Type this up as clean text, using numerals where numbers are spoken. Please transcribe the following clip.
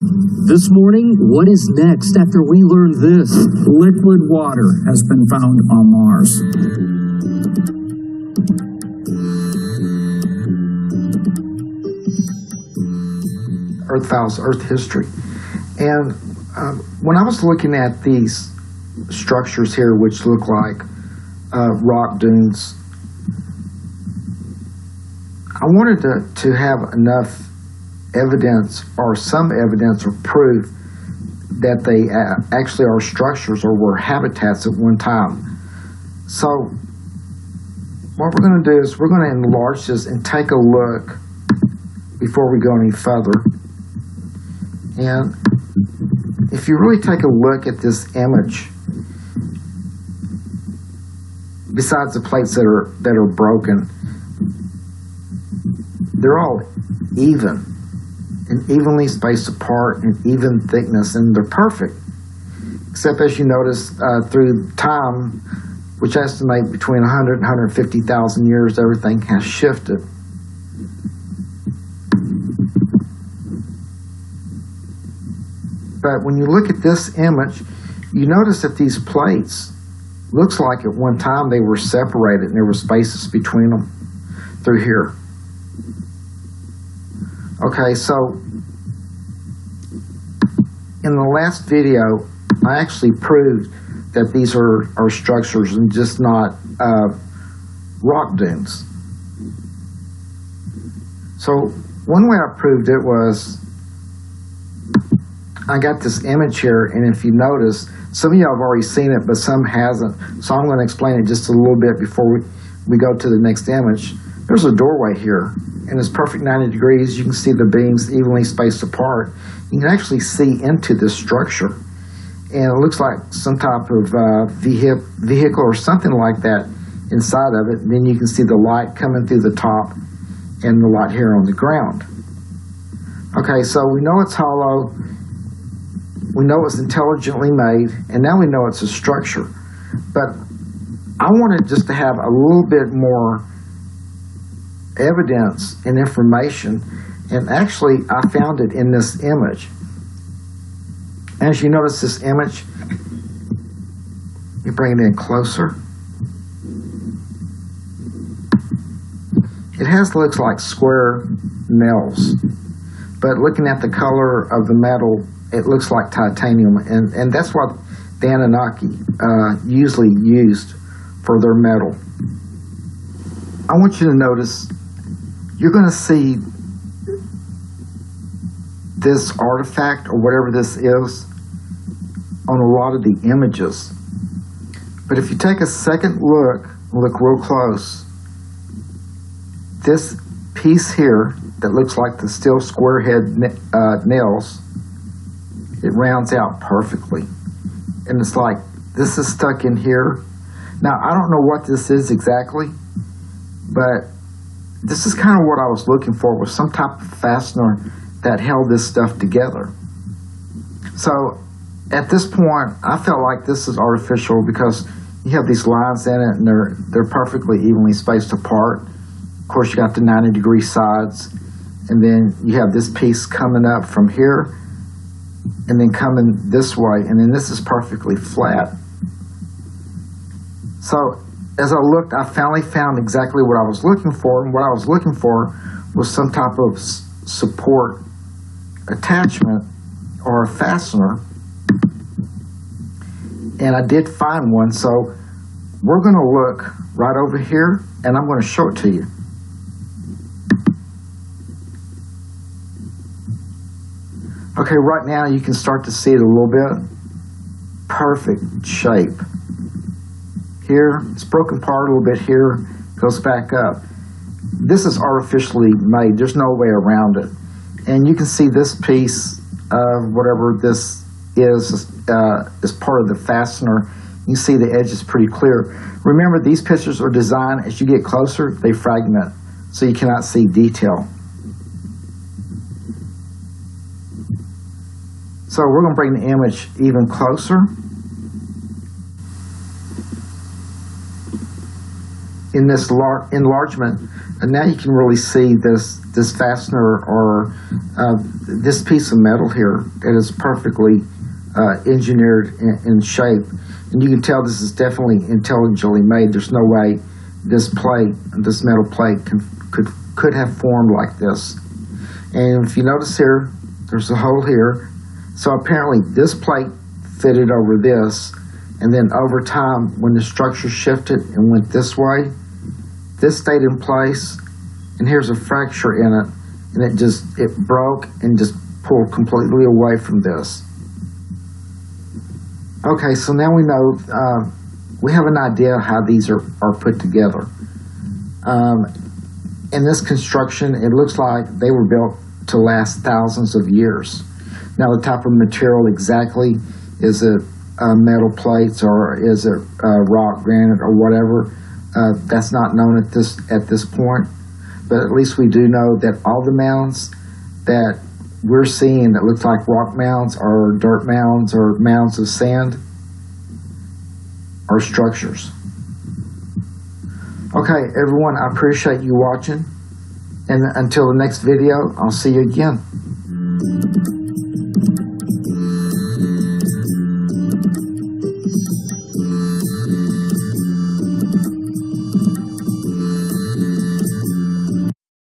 This morning, what is next after we learn this? Liquid water has been found on Mars. Earth files, Earth history. And when I was looking at these structures here, which look like rock dunes, I wanted to have enough evidence or some evidence or proof that they actually are structures or were habitats at one time. So what we're going to do is we're going to enlarge this and take a look before we go any further. And if you really take a look at this image, besides the plates that are broken, they're all even and evenly spaced apart and even thickness, and they're perfect. Except, as you notice, through time, which estimate between 100 and 150,000 years, everything has shifted. But when you look at this image, you notice that these plates, looks like at one time they were separated and there were spaces between them through here. Okay, so in the last video, I actually proved that these are structures and just not rock dunes. So one way I proved it was, I got this image here, and if you notice, some of you have already seen it, but some hasn't. So I'm going to explain it just a little bit before we go to the next image. There's a doorway here, and it's perfect 90 degrees. You can see the beams evenly spaced apart. You can actually see into this structure, and it looks like some type of vehicle or something like that inside of it. And then you can see the light coming through the top and the light here on the ground. Okay, so we know it's hollow. We know it's intelligently made, and now we know it's a structure. But I wanted just to have a little bit more evidence and information, and actually I found it in this image. As you notice this image, you bring it in closer. It looks like square nails, but looking at the color of the metal, it looks like titanium, and that's what the Anunnaki usually used for their metal. I want you to notice, you're going to see this artifact or whatever this is on a lot of the images. But if you take a second look real close, this piece here that looks like the steel square head nails, it rounds out perfectly. And it's like, this is stuck in here. Now, I don't know what this is exactly, but this is kind of what I was looking for, was some type of fastener that held this stuff together. So at this point, I felt like this is artificial because you have these lines in it and they're perfectly evenly spaced apart. Of course, you got the 90-degree sides, and then you have this piece coming up from here and then coming this way, and then this is perfectly flat. So as I looked, I finally found exactly what I was looking for, and what I was looking for was some type of support attachment or a fastener, and I did find one. So we're going to look right over here, and I'm going to show it to you. Okay, right now you can start to see it a little bit. Perfect shape. Here, it's broken apart a little bit here, goes back up. This is artificially made. There's no way around it. And you can see this piece of whatever this is part of the fastener. You can see the edge is pretty clear. Remember, these pictures are designed, as you get closer, they fragment, so you cannot see detail. So we're going to bring the image even closer. In this enlargement, And now you can really see this fastener or this piece of metal here that is perfectly engineered in shape. And you can tell this is definitely intelligently made. There's no way this plate, this metal plate, could have formed like this. And if you notice here, there's a hole here. So apparently this plate fitted over this, and then over time, when the structure shifted and went this way, this stayed in place, and here's a fracture in it, and it broke and just pulled completely away from this. Okay, so now we know, we have an idea how these are put together. In this construction, it looks like they were built to last thousands of years. Now, the type of material exactly, is it metal plates or is it rock, granite, or whatever? That's not known at this point. But at least we do know that all the mounds that we're seeing that look like rock mounds or dirt mounds or mounds of sand are structures. Okay, everyone, I appreciate you watching. And until the next video, I'll see you again.